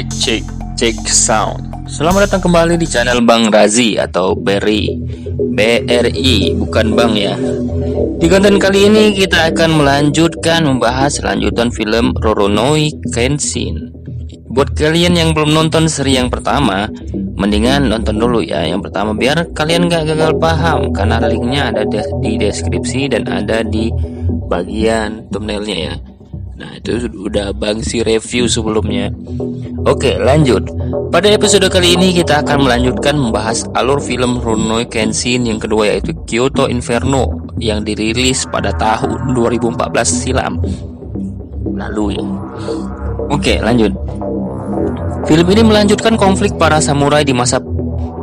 Cek sound. Selamat datang kembali di channel Bang Razi atau BRI, bukan Bang ya. Di konten kali ini kita akan membahas lanjutan film Rurouni Kenshin. Buat kalian yang belum nonton seri yang pertama, mendingan nonton dulu ya yang pertama biar kalian gak gagal paham, karena linknya ada di deskripsi dan ada di bagian thumbnailnya ya. Nah itu udah Bang si review sebelumnya. Oke lanjut. Pada episode kali ini kita akan melanjutkan membahas alur film Rurouni Kenshin yang kedua, yaitu Kyoto Inferno, yang dirilis pada tahun 2014 silam lalu ya. Oke lanjut. Film ini melanjutkan konflik para samurai di masa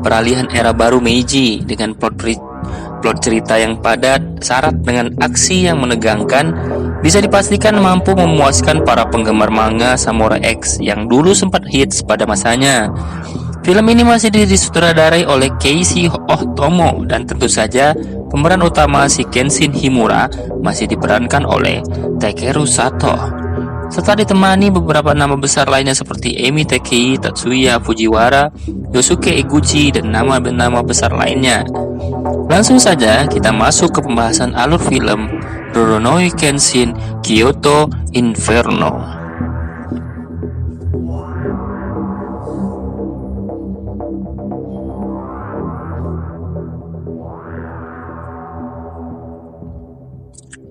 peralihan era baru Meiji dengan plot cerita yang padat, syarat dengan aksi yang menegangkan, bisa dipastikan mampu memuaskan para penggemar manga Samurai X yang dulu sempat hits pada masanya. Film ini masih disutradarai oleh Keiichi Otomo dan tentu saja pemeran utama si Kenshin Himura masih diperankan oleh Takeru Sato, serta ditemani beberapa nama besar lainnya seperti Emi Takei, Tatsuya Fujiwara, Yosuke Eguchi, dan nama-nama besar lainnya. Langsung saja kita masuk ke pembahasan alur film Rurouni Kenshin Kyoto Inferno.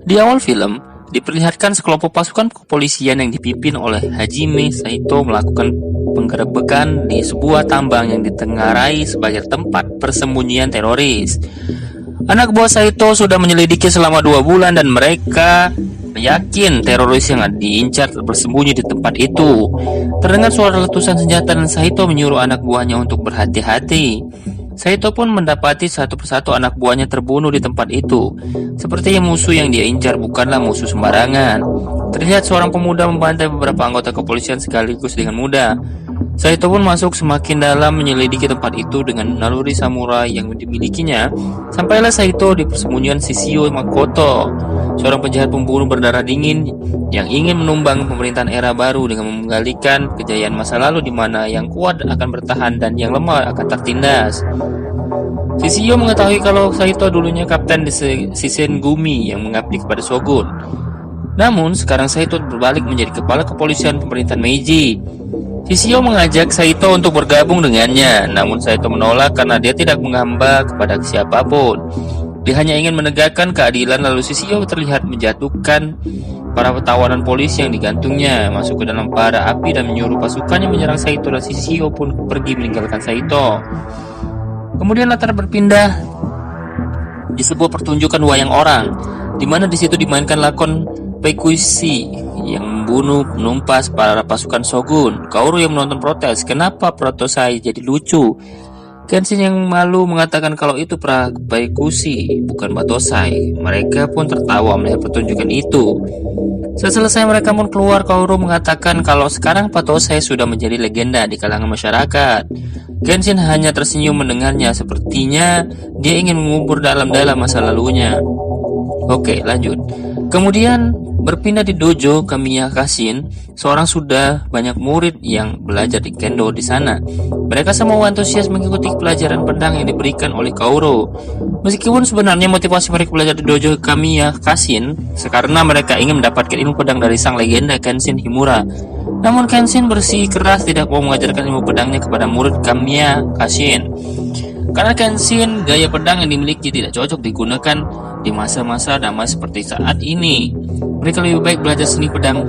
Di awal film diperlihatkan sekelompok pasukan kepolisian yang dipimpin oleh Hajime Saito melakukan penggerebekan di sebuah tambang yang ditengarai sebagai tempat persembunyian teroris. Anak buah Saito sudah menyelidiki selama 2 bulan dan mereka yakin teroris yang diincar bersembunyi di tempat itu. Terdengar suara letusan senjata dan Saito menyuruh anak buahnya untuk berhati-hati. Saito pun mendapati satu persatu anak buahnya terbunuh di tempat itu. Sepertinya musuh yang dia incar bukanlah musuh sembarangan. Terlihat seorang pemuda membantai beberapa anggota kepolisian sekaligus dengan mudah. Saito pun masuk semakin dalam menyelidiki tempat itu dengan naluri samurai yang dimilikinya. Sampailah Saito di persembunyian Shishio Makoto, seorang penjahat pembunuh berdarah dingin yang ingin menumbang pemerintahan era baru dengan menggalikan kejayaan masa lalu di mana yang kuat akan bertahan dan yang lemah akan tertindas. Shishio mengetahui kalau Saito dulunya kapten di Shisengumi yang mengabdi kepada Shogun. Namun sekarang Saito berbalik menjadi kepala kepolisian pemerintahan Meiji. Shishio mengajak Saito untuk bergabung dengannya, namun Saito menolak karena dia tidak menghamba kepada siapapun. Dia hanya ingin menegakkan keadilan. Lalu Shishio terlihat menjatuhkan para tawanan polisi yang digantungnya masuk ke dalam bara api dan menyuruh pasukannya menyerang Saito, dan Shishio pun pergi meninggalkan Saito. Kemudian latar berpindah di sebuah pertunjukan wayang orang, di mana di situ dimainkan lakon Peikushi yang membunuh penumpas para pasukan Shogun. Kaoru yang menonton protes, kenapa Protosai jadi lucu? Kenshin yang malu mengatakan kalau itu Peikushi bukan Batosai. Mereka pun tertawa melihat pertunjukan itu. Seselesai mereka pun keluar, Kaoru mengatakan kalau sekarang Batosai sudah menjadi legenda di kalangan masyarakat. Kenshin hanya tersenyum mendengarnya, sepertinya dia ingin mengubur dalam-dalam masa lalunya. Oke lanjut. Kemudian berpindah di dojo Kamiya Kashin, seorang sudah banyak murid yang belajar di kendo di sana. Mereka semua antusias mengikuti pelajaran pedang yang diberikan oleh Kaoru. Meskipun sebenarnya motivasi mereka belajar di dojo Kamiya Kashin karena mereka ingin mendapatkan ilmu pedang dari sang legenda Kenshin Himura. Namun Kenshin bersikeras tidak mau mengajarkan ilmu pedangnya kepada murid Kamiya Kashin. Karena Kenshin gaya pedang yang dimiliki tidak cocok digunakan di masa-masa damai seperti saat ini. Mereka lebih baik belajar seni pedang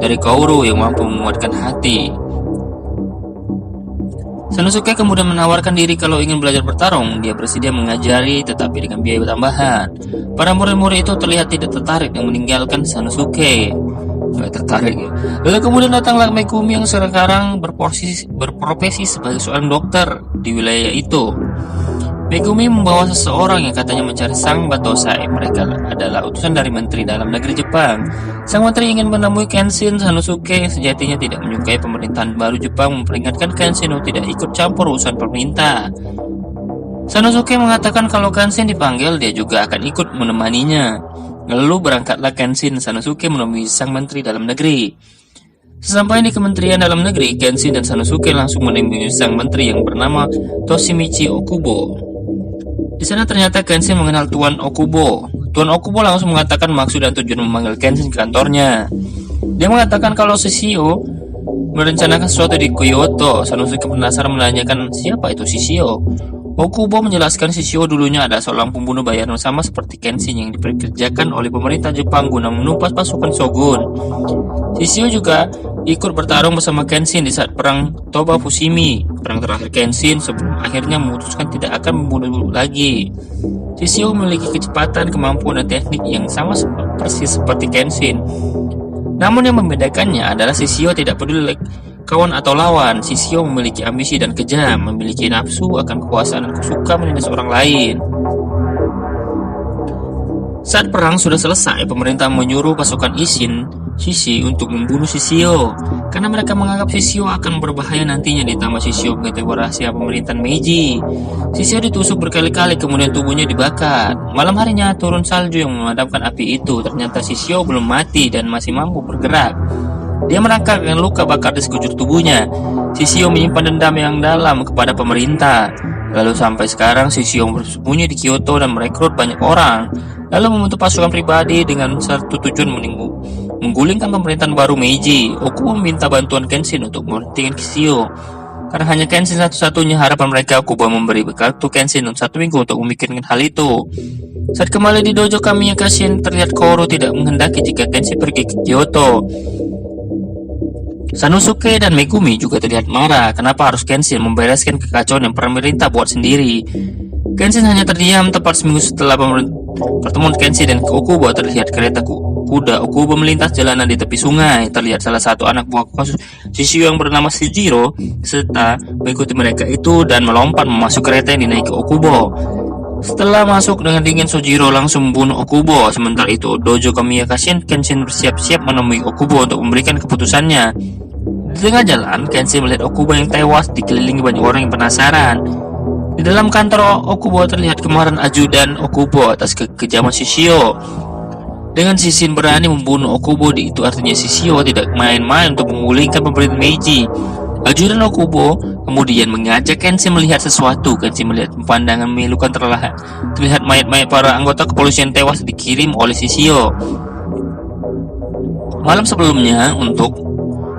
dari Kaoru yang mampu menguatkan hati. Sanosuke kemudian menawarkan diri kalau ingin belajar bertarung. Dia bersedia mengajari tetapi dengan biaya tambahan. Para murid-murid itu terlihat tidak tertarik dan meninggalkan Sanosuke. Tertarik ya. Lalu kemudian datanglah Megumi yang sekarang berprofesi sebagai seorang dokter di wilayah itu. Megumi membawa seseorang yang katanya mencari sang Batosai. Mereka adalah utusan dari Menteri Dalam Negeri Jepang. Sang Menteri ingin menemui Kenshin. Sanosuke yang sejatinya tidak menyukai pemerintahan baru Jepang memperingatkan Kenshin untuk tidak ikut campur urusan pemerintah. Sanosuke mengatakan kalau Kenshin dipanggil dia juga akan ikut menemaninya. Lalu berangkatlah Kenshin. Sanosuke menemui sang Menteri Dalam Negeri. Sesampainya di Kementerian Dalam Negeri, Kenshin dan Sanosuke langsung menemui sang menteri yang bernama Toshimichi Okubo. Di sana ternyata Kenshin mengenal Tuan Okubo. Tuan Okubo langsung mengatakan maksud dan tujuan memanggil Kenshin ke kantornya. Dia mengatakan kalau Shishio merencanakan sesuatu di Kyoto. Sanosuke penasaran menanyakan siapa itu Shishio. Okubo menjelaskan Shishio dulunya adalah seorang pembunuh bayaran sama seperti Kenshin yang dipekerjakan oleh pemerintah Jepang guna menumpas pasukan shogun. Shishio juga ikut bertarung bersama Kenshin di saat perang Toba Fushimi, perang terakhir Kenshin sebelum akhirnya memutuskan tidak akan membunuh lagi. Shishio memiliki kecepatan, kemampuan, dan teknik yang sama persis seperti Kenshin. Namun yang membedakannya adalah Shishio tidak peduli kawan atau lawan. Shishio memiliki ambisi dan kejam, memiliki nafsu akan kekuasaan dan suka menindas orang lain. Saat perang sudah selesai, pemerintah menyuruh pasukan Shishi untuk membunuh Shishio karena mereka menganggap Shishio akan berbahaya nantinya. Ditambah Shishio mengetahui rahasia pemerintahan Meiji. Shishio ditusuk berkali-kali kemudian tubuhnya dibakar. Malam harinya turun salju yang memadamkan api itu. Ternyata Shishio belum mati dan masih mampu bergerak. Dia merangkak dengan luka bakar di sekujur tubuhnya. Shishio menyimpan dendam yang dalam kepada pemerintah. Lalu sampai sekarang Shishio bersembunyi di Kyoto dan merekrut banyak orang, lalu membentuk pasukan pribadi dengan satu tujuan menggulingkan pemerintahan baru Meiji. Okubo meminta bantuan Kenshin untuk menghentikan Shishio. Karena hanya Kenshin satu-satunya harapan mereka, Okubo memberi waktu Kenshin 1 minggu untuk memikirkan hal itu. Saat kembali di dojo Kamiya Kashin, terlihat Kaoru tidak menghendaki jika Kenshin pergi ke Kyoto. Sanosuke dan Megumi juga terlihat marah. Kenapa harus Kenshin membereskan kekacauan yang pemerintah buat sendiri? Kenshin hanya terdiam. Tepat seminggu setelah pertemuan Kenshin dan Okubo, terlihat kereta kuda Okubo melintas jalanan di tepi sungai. Terlihat salah satu anak buah Shishio yang bernama Shijiro serta mengikuti mereka itu dan melompat memasuk kereta yang dinaiki Okubo. Setelah masuk dengan dingin, Shojiro langsung membunuh Okubo. Sementara itu, dojo Kamiya Kashin, Kenshin bersiap-siap menemui Okubo untuk memberikan keputusannya. Di tengah jalan, Kenshin melihat Okubo yang tewas dikelilingi banyak orang yang penasaran. Di dalam kantor Okubo terlihat kemarahan ajudan Okubo atas kekejaman Shishio. Dengan Shishin berani membunuh Okubo, itu artinya Shishio tidak main-main untuk menggulingkan pemerintah Meiji. Ajudan Okubo kemudian mengajak Kenshin melihat sesuatu. Kenshin melihat pemandangan memilukan, terlihat mayat-mayat para anggota kepolisian tewas dikirim oleh Shishio. Malam sebelumnya, untuk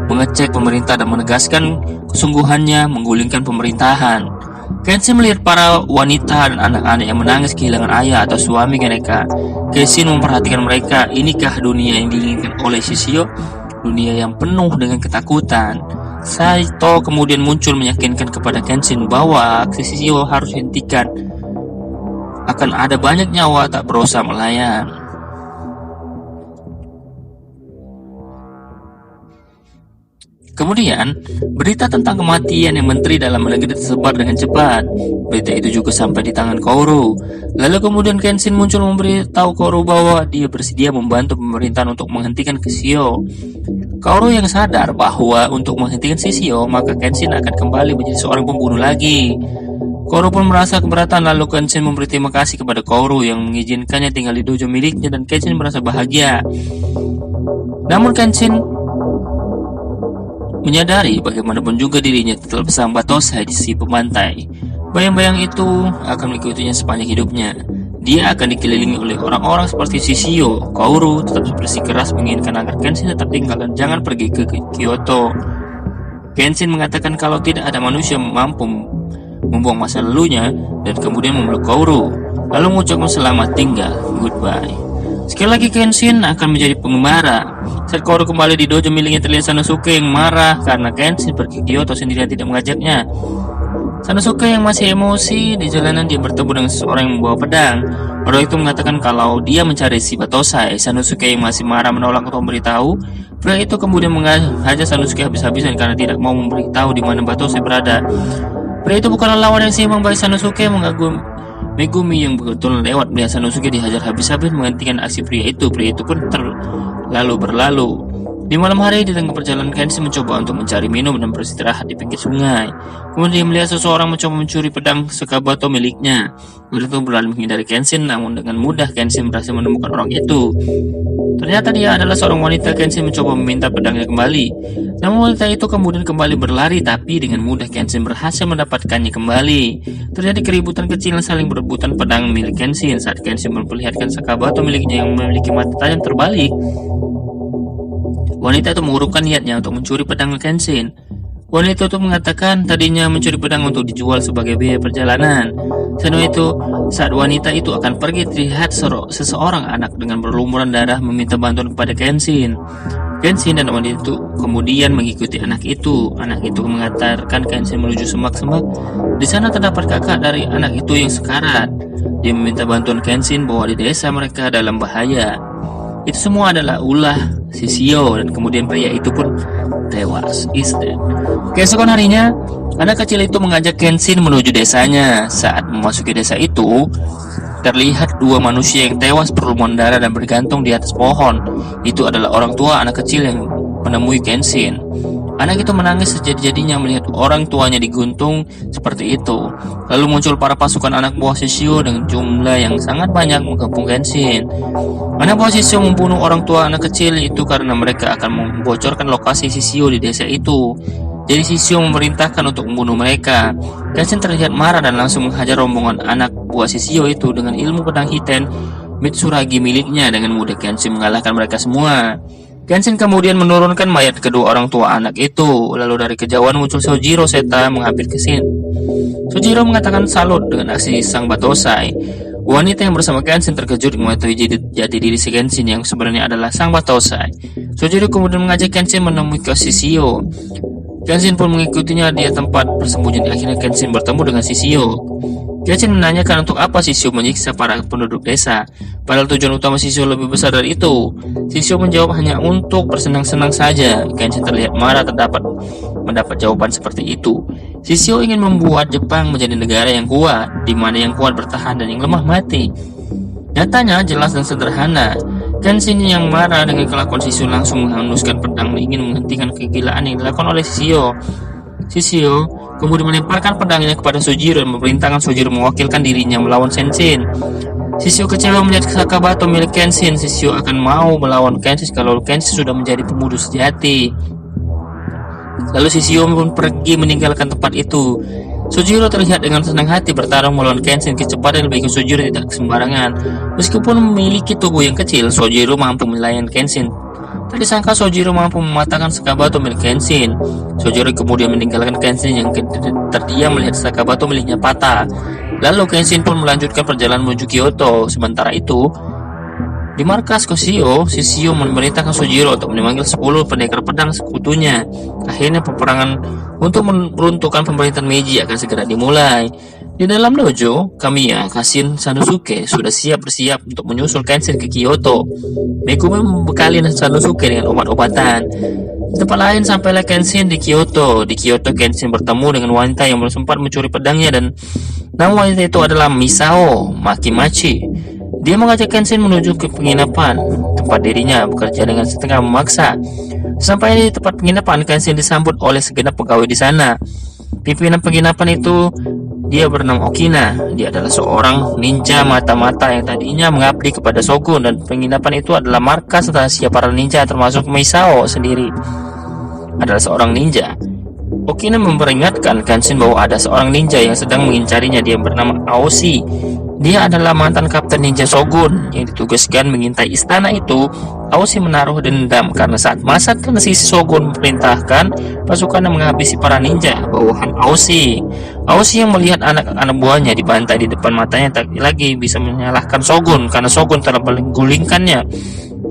mengecek pemerintah dan menegaskan kesungguhannya menggulingkan pemerintahan, Kenshin melihat para wanita dan anak-anak yang menangis kehilangan ayah atau suami mereka. Kenshin memperhatikan mereka. Inikah dunia yang diinginkan oleh Shishio? Dunia yang penuh dengan ketakutan. Saito kemudian muncul meyakinkan kepada Kenshin bahwa aksi Shishio harus dihentikan. Akan ada banyak nyawa tak berusaha melayang. Kemudian, berita tentang kematian yang menteri dalam negeri tersebar dengan cepat. Berita itu juga sampai di tangan Kaoru. Lalu kemudian Kenshin muncul memberitahu Kaoru bahwa dia bersedia membantu pemerintahan untuk menghentikan Shishio. Kaoru yang sadar bahwa untuk menghentikan Shishio, maka Kenshin akan kembali menjadi seorang pembunuh lagi. Kaoru pun merasa keberatan, lalu Kenshin memberi terima kasih kepada Kaoru yang mengizinkannya tinggal di dojo miliknya dan Kenshin merasa bahagia. Namun Kenshin menyadari bagaimanapun juga dirinya tetap bersama Batosai di sisi pemantai. Bayang-bayang itu akan mengikutinya sepanjang hidupnya. Dia akan dikelilingi oleh orang-orang seperti Shishio. Kaoru tetap bersikeras menginginkan agar Kenshin tetap tinggal dan jangan pergi ke Kyoto. Kenshin mengatakan kalau tidak ada manusia mampu membuang masa lalunya dan kemudian memeluk Kaoru, lalu mengucapkan selamat tinggal, goodbye. Sekali lagi Kenshin akan menjadi pengembara. Saat Kaoru kembali di dojo miliknya, terlihat Sanosuke yang marah karena Kenshin pergi ke Kyoto sendirian tidak mengajaknya. Sanosuke yang masih emosi. Di jalanan dia bertemu dengan seseorang yang membawa pedang. Orang itu mengatakan kalau dia mencari si Batosai. Sanosuke yang masih marah menolak untuk memberitahu. Pria itu kemudian menghajar Sanosuke habis-habisan karena tidak mau memberitahu di mana Batosai berada. Pria itu bukanlah lawan yang seimbang bagi Sanosuke. Megumi yang betul lewat melihat Sanosuke dihajar habis-habis menghentikan aksi pria itu. Pria itu pun lalu berlalu. Di malam hari di tengah perjalanan, Kenshin mencoba untuk mencari minum dan beristirahat di pinggir sungai. Kemudian dia melihat seseorang mencoba mencuri pedang Sakabato miliknya. Wanita itu berlari menghindari Kenshin, namun dengan mudah Kenshin berhasil menemukan orang itu. Ternyata dia adalah seorang wanita. Kenshin mencoba meminta pedangnya kembali. Namun wanita itu kemudian kembali berlari, tapi dengan mudah Kenshin berhasil mendapatkannya kembali. Terjadi keributan kecil yang saling berebutan pedang milik Kenshin. Saat Kenshin memperlihatkan Sakabato miliknya yang memiliki mata tajam terbalik, wanita itu mengurungkan niatnya untuk mencuri pedang Kenshin. Wanita itu mengatakan tadinya mencuri pedang untuk dijual sebagai biaya perjalanan. Saat wanita itu akan pergi, terlihat seseorang anak dengan berlumuran darah meminta bantuan kepada Kenshin. Kenshin dan wanita itu kemudian mengikuti anak itu. Anak itu mengantarkan Kenshin menuju semak-semak. Di sana terdapat kakak dari anak itu yang sekarat. Dia meminta bantuan Kenshin bahwa di desa mereka dalam bahaya. Itu semua adalah ulah Shishio, dan kemudian pria itu pun tewas. Keesokan harinya, anak kecil itu mengajak Kenshin menuju desanya. Saat memasuki desa itu, terlihat dua manusia yang tewas berlumuran darah dan bergantung di atas pohon. Itu adalah orang tua anak kecil yang menemui Kenshin. Anak itu menangis sejadi-jadinya melihat orang tuanya diguntung seperti itu. Lalu muncul para pasukan anak buah Shishio dengan jumlah yang sangat banyak mengepung Kenshin. Anak buah Shishio membunuh orang tua anak kecil itu karena mereka akan membocorkan lokasi Shishio di desa itu. Jadi Shishio memerintahkan untuk membunuh mereka. Kenshin terlihat marah dan langsung menghajar rombongan anak buah Shishio itu dengan ilmu pedang Hiten Mitsuragi miliknya. Dengan mudah Kenshin mengalahkan mereka semua. Kenshin kemudian menurunkan mayat kedua orang tua anak itu. Lalu dari kejauhan muncul Sojiro Seta menghampiri Kenshin. Sojiro mengatakan salut dengan aksi sang Batosai. Wanita yang bersama Kenshin terkejut mengetahui jati diri si Kenshin yang sebenarnya adalah sang Batosai. Sojiro kemudian mengajak Kenshin menemui Shishio. Kenshin pun mengikutinya di tempat persembunyian. Akhirnya Kenshin bertemu dengan Shishio. Kenshin menanyakan untuk apa Shishio menyiksa para penduduk desa, padahal tujuan utama Shishio lebih besar dari itu. Shishio menjawab hanya untuk bersenang-senang saja. Kenshin terlihat marah mendapat jawaban seperti itu. Shishio ingin membuat Jepang menjadi negara yang kuat, di mana yang kuat bertahan dan yang lemah mati. Nyatanya jelas dan sederhana. Kenshin yang marah dengan kelakuan Shishio langsung menghunuskan pedang ingin menghentikan kegilaan yang dilakukan oleh Shishio. Shishio kemudian melemparkan pedangnya kepada Sojiro dan memerintahkan Sojiro mewakilkan dirinya melawan Kenshin. Shishio kecewa melihat Sakabato milik Kenshin. Shishio akan mau melawan Kenshin kalau Kenshin sudah menjadi pemuda sejati. Lalu Shishio pun pergi meninggalkan tempat itu. Sojiro terlihat dengan senang hati bertarung melawan Kenshin. Kecepatan bagi Sojiro tidak sembarangan. Meskipun memiliki tubuh yang kecil, Sojiro mampu melayan Kenshin. Tak disangka Sojiro mampu mematahkan Sakabato milik Kenshin. Sojiro kemudian meninggalkan Kenshin yang terdiam melihat Sakabato miliknya patah. Lalu Kenshin pun melanjutkan perjalanan menuju Kyoto. Sementara itu, di markas Shishio memerintahkan Sojiro untuk memanggil 10 pendekar pedang sekutunya. Akhirnya peperangan untuk meruntuhkan pemerintahan Meiji akan segera dimulai. Di dalam dojo, Kamiya Kashin Sanosuke sudah bersiap untuk menyusul Kenshin ke Kyoto. Megumi membekali Sanosuke dengan obat-obatan. Di tempat lain sampailah Kenshin di Kyoto. Di Kyoto, Kenshin bertemu dengan wanita yang belum sempat mencuri pedangnya, dan nama wanita itu adalah Misao Makimachi. Dia mengajak Kenshin menuju ke penginapan tempat dirinya bekerja dengan setengah memaksa. Sampai di tempat penginapan, Kenshin disambut oleh segenap pegawai di sana. Pimpinan penginapan itu dia bernama Okina. Dia adalah seorang ninja mata-mata yang tadinya mengabdi kepada Shogun, dan penginapan itu adalah markas rahasia para ninja, termasuk Misao sendiri adalah seorang ninja. Okina memperingatkan Kenshin bahwa ada seorang ninja yang sedang mengincarinya. Dia bernama Aoshi. Dia adalah mantan kapten ninja Shogun yang ditugaskan mengintai istana itu. Aoshi menaruh dendam karena saat masa transisi Shogun memerintahkan pasukannya menghabisi para ninja bawahan Aoshi. Aoshi yang melihat anak-anak buahnya dibantai di depan matanya tak lagi bisa menyalahkan Shogun karena Shogun telah menggulingkannya.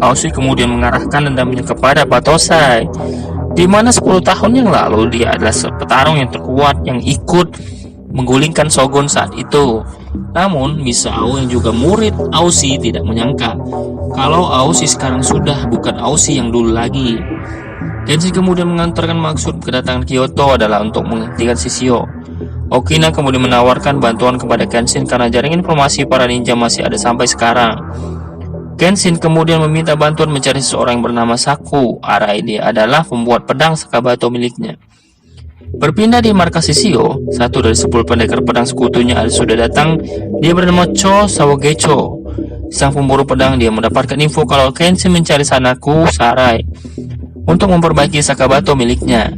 Aoshi kemudian mengarahkan dendamnya kepada Batosai, di mana 10 tahun yang lalu dia adalah petarung yang terkuat yang ikut menggulingkan Shogun saat itu. Namun Misao yang juga murid Aoshi tidak menyangka kalau Aoshi sekarang sudah bukan Aoshi yang dulu lagi. Kenshin kemudian mengantarkan maksud kedatangan Kyoto adalah untuk menghentikan Shishio. Okina kemudian menawarkan bantuan kepada Kenshin karena jaringan informasi para ninja masih ada sampai sekarang. Kenshin kemudian meminta bantuan mencari seseorang yang bernama Saku Arai. Dia adalah pembuat pedang Sakabato miliknya. Berpindah di markas Shishio, satu dari 10 pendekar pedang sekutunya sudah datang. Dia bernama Cho Sawagecho. Sang pemburu pedang, dia mendapatkan info kalau Kenshin mencari Sanaku Arai untuk memperbaiki Sakabato miliknya.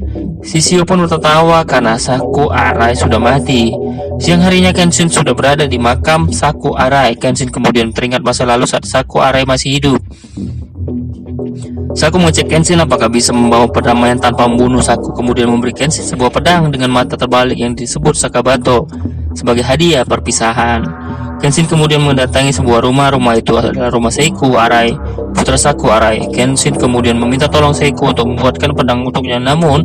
Shishio pun tertawa karena Saku Arai sudah mati. Siang harinya Kenshin sudah berada di makam Saku Arai. Kenshin kemudian teringat masa lalu saat Saku Arai masih hidup. Saku mengecek Kenshin apakah bisa membawa perdamaian tanpa membunuh. Saku kemudian memberi Kenshin sebuah pedang dengan mata terbalik yang disebut Sakabato sebagai hadiah perpisahan. Kenshin kemudian mendatangi sebuah rumah. Rumah itu adalah rumah Seiko Arai, putra Saku Arai. Kenshin kemudian meminta tolong Seiko untuk membuatkan pedang untuknya. Namun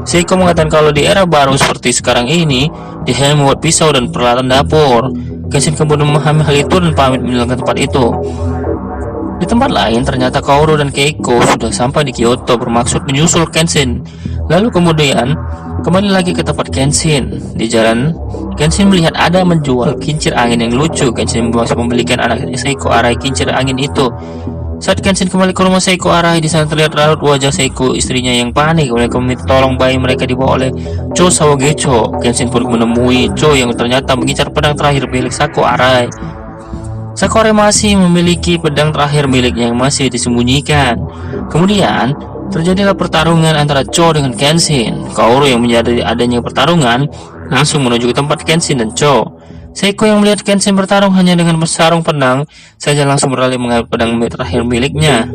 Seiko mengatakan kalau di era baru seperti sekarang ini, dia hanya membuat pisau dan peralatan dapur. Kenshin kemudian memahami hal itu dan pamit meninggalkan tempat itu. Di tempat lain, ternyata Kaoru dan Keiko sudah sampai di Kyoto bermaksud menyusul Kenshin. Lalu kemudian kembali lagi ke tempat Kenshin. Di jalan, Kenshin melihat ada menjual kincir angin yang lucu. Kenshin membelikan anak Seiko Arai kincir angin itu. Saat Kenshin kembali ke rumah Seiko Arai, di sana terlihat raut wajah Seiko, istrinya yang panik. Mereka meminta tolong bayi mereka dibawa oleh Cho Sawagecho. Kenshin pun menemui Cho yang ternyata mengincar pedang terakhir milik Saku Arai. Saku Arai masih memiliki pedang terakhir miliknya yang masih disembunyikan. Kemudian terjadilah pertarungan antara Cho dengan Kenshin. Kaoru yang menyadari adanya pertarungan langsung menuju ke tempat Kenshin dan Cho. Seiko yang melihat Kenshin bertarung hanya dengan bersarung pedang saja langsung beralih mengambil pedang terakhir miliknya.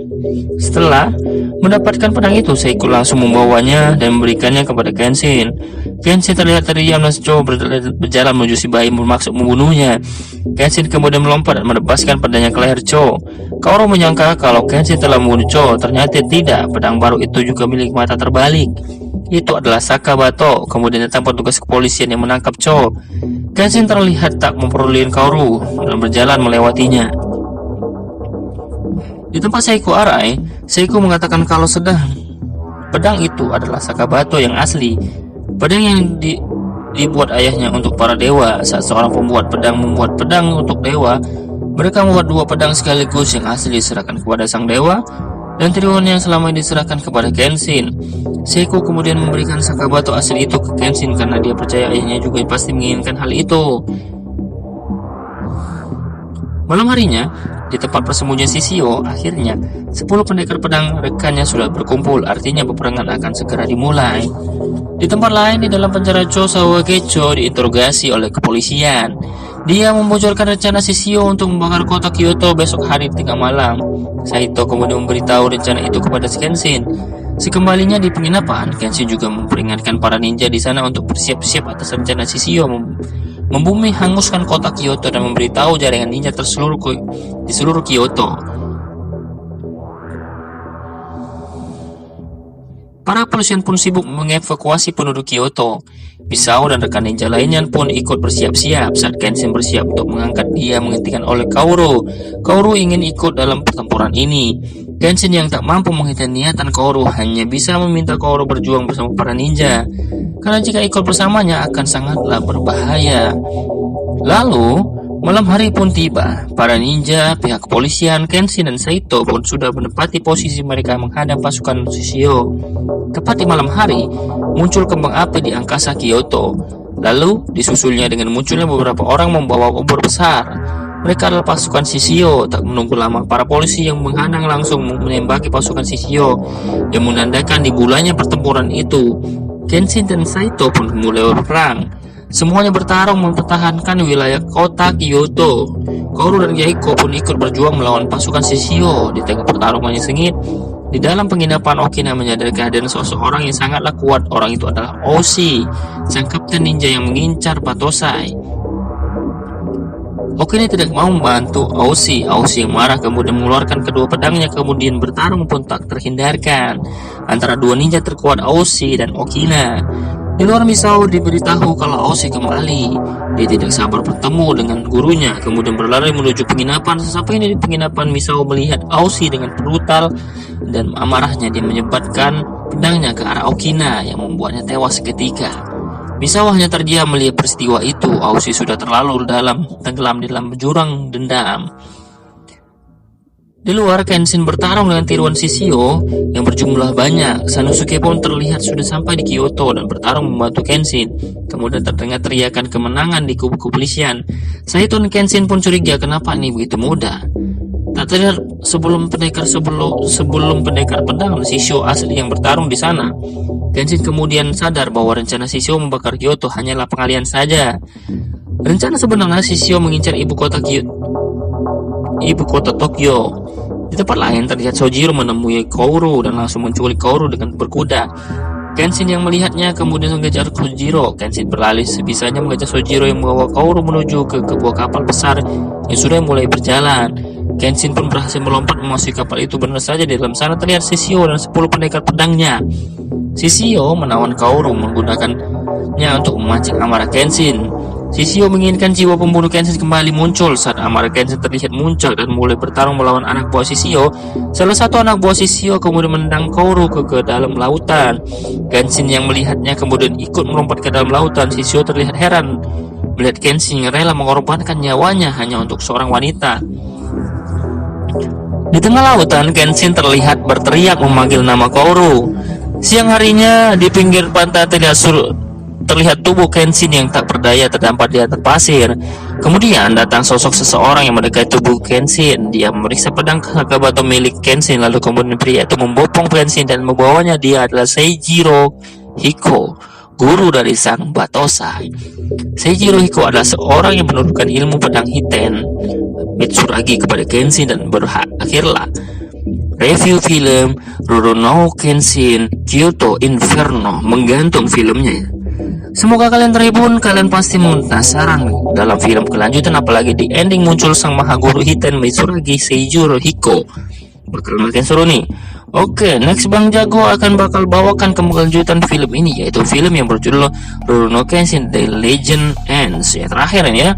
Setelah mendapatkan pedang itu, Seiko langsung membawanya dan memberikannya kepada Kenshin. Kenshin terlihat terdiam dan Cho berjalan menuju si bayi bermaksud membunuhnya. Kenshin kemudian melompat dan menebaskan pedangnya ke leher Cho. Kaoru menyangka kalau Kenshin telah membunuh Cho, ternyata tidak. Pedang baru itu juga milik mata terbalik. Itu adalah Sakabato. Kemudian datang petugas kepolisian yang menangkap Cho. Kenshin terlihat tak memperdulikan Kaoru dan berjalan melewatinya. Di tempat Seiko Arai, Seiko mengatakan kalau pedang itu adalah Sakabato yang asli. Pedang yang dibuat ayahnya untuk para dewa. Saat seorang pembuat pedang membuat pedang untuk dewa, mereka membuat 2 pedang sekaligus. Yang asli diserahkan kepada sang dewa dan trionnya yang selama ini diserahkan kepada Kenshin. Seiko kemudian memberikan Sakabato asli itu ke Kenshin karena dia percaya ayahnya juga pasti menginginkan hal itu. Malam harinya, di tempat persembunyian Shishio, akhirnya 10 pendekar pedang rekannya sudah berkumpul. Artinya peperangan akan segera dimulai. Di tempat lain, di dalam penjara, Cho Sawagecho diinterogasi oleh kepolisian. Dia membocorkan rencana Shishio untuk membakar kota Kyoto besok hari tengah malam. Saito kemudian memberitahu rencana itu kepada Kenshin. Sekembalinya di penginapan, Kenshin juga memperingatkan para ninja di sana untuk bersiap-siap atas rencana Shishio membumi hanguskan kota Kyoto dan memberitahu jaringan ninja di seluruh Kyoto. Para polisian pun sibuk mengevakuasi penduduk Kyoto. Misao dan rekan ninja lainnya pun ikut bersiap-siap. Saat Kenshin bersiap untuk mengangkat, dia menghentikan oleh Kaoru. Kaoru ingin ikut dalam pertempuran ini. Kenshin yang tak mampu menghentikan niatan Kaoru hanya bisa meminta Kaoru berjuang bersama para ninja, karena jika ikut bersamanya akan sangatlah berbahaya. Lalu malam hari pun tiba. Para ninja, pihak kepolisian, Kenshin dan Saito pun sudah menempati posisi mereka menghadap pasukan Shishio. Tepat di malam hari, muncul kembang api di angkasa Kyoto. Lalu disusulnya dengan munculnya beberapa orang membawa obor besar. Mereka adalah pasukan Shishio. Tak menunggu lama, para polisi yang menghadang langsung menembaki pasukan Shishio yang menandakan dimulainya pertempuran itu. Kenshin dan Saito pun mulai berperang. Semuanya bertarung mempertahankan wilayah kota Kyoto. Kaoru dan Yaiko pun ikut berjuang melawan pasukan Shishio. Di tengah pertarungan yang sengit, di dalam penginapan, Okina menyadari kehadiran seseorang yang sangatlah kuat. Orang itu adalah Oshi, sang kapten ninja yang mengincar Batosai. Okina tidak mau membantu Oshi. Oshi yang marah kemudian mengeluarkan kedua pedangnya, kemudian bertarung pun tak terhindarkan antara dua ninja terkuat Oshi dan Okina. Di luar, Misao diberitahu kalau Oshi kembali. Dia tidak sabar bertemu dengan gurunya, kemudian berlari menuju penginapan. Sesampainya di penginapan, Misao melihat Oshi dengan brutal dan amarahnya dia menyebatkan pedangnya ke arah Okina yang membuatnya tewas seketika. Misao hanya terdiam melihat peristiwa itu. Oshi sudah terlalu tenggelam di dalam jurang dendam. Di luar, Kenshin bertarung dengan tiruan Shishio yang berjumlah banyak. Sanosuke pun terlihat sudah sampai di Kyoto dan bertarung membantu Kenshin. Kemudian terdengar teriakan kemenangan di kubu kepolisian. Saito dan Kenshin pun curiga kenapa ini begitu mudah. Tak terlihat sebelum pendekar pedang Shishio asli yang bertarung di sana. Kenshin kemudian sadar bahwa rencana Shishio membakar Kyoto hanyalah pengalian saja. Rencana sebenarnya Shishio mengincar ibu kota Tokyo. Di tempat lain terlihat Sojiro menemui Kaoru dan langsung menculik Kaoru dengan berkuda. Kenshin yang melihatnya kemudian mengejar Sojiro. Kenshin beralih sebisanya mengejar Sojiro yang membawa Kaoru menuju ke sebuah kapal besar yang sudah mulai berjalan. Kenshin pun berhasil melompat memasuki kapal itu. Benar saja di dalam sana terlihat Shishio dan 10 pendekar pedangnya. Shishio menawan Kaoru menggunakannya untuk memancing amarah Kenshin. Shishio menginginkan jiwa pembunuh Kenshin kembali muncul. Saat amarah Kenshin terlihat muncul dan mulai bertarung melawan anak buah Shishio, salah satu anak buah Shishio kemudian menendang Kaoru ke dalam lautan. Kenshin yang melihatnya kemudian ikut melompat ke dalam lautan. Shishio terlihat heran melihat Kenshin yang rela mengorbankan nyawanya hanya untuk seorang wanita. Di tengah lautan, Kenshin terlihat berteriak memanggil nama Kaoru. Siang harinya di pinggir pantai terlihat tubuh Kenshin yang tak berdaya terdampar di atas pasir. Kemudian datang sosok seseorang yang mendekati tubuh Kenshin. Dia memeriksa pedang Kakabato milik Kenshin, lalu kemudian pria itu membopong Kenshin dan membawanya. Dia adalah Seijiro Hiko, guru dari sang Batosai. Seijiro Hiko adalah seorang yang menurunkan ilmu pedang Hiten Mitsuragi kepada Kenshin dan berakhirlah review film Rurouni Kenshin Kyoto Inferno menggantung filmnya. Semoga kalian terhibur. Kalian pasti penasaran dalam film kelanjutan, apalagi di ending muncul sang maha guru Hiten Mitsuragi Seijiro Hiko. Bakal makin seru nih. Oke, next Bang Jago bakal bawakan kelanjutan film ini, yaitu film yang berjudul Rurouni Kenshin The Legend Ends. Ya, terakhir ini ya.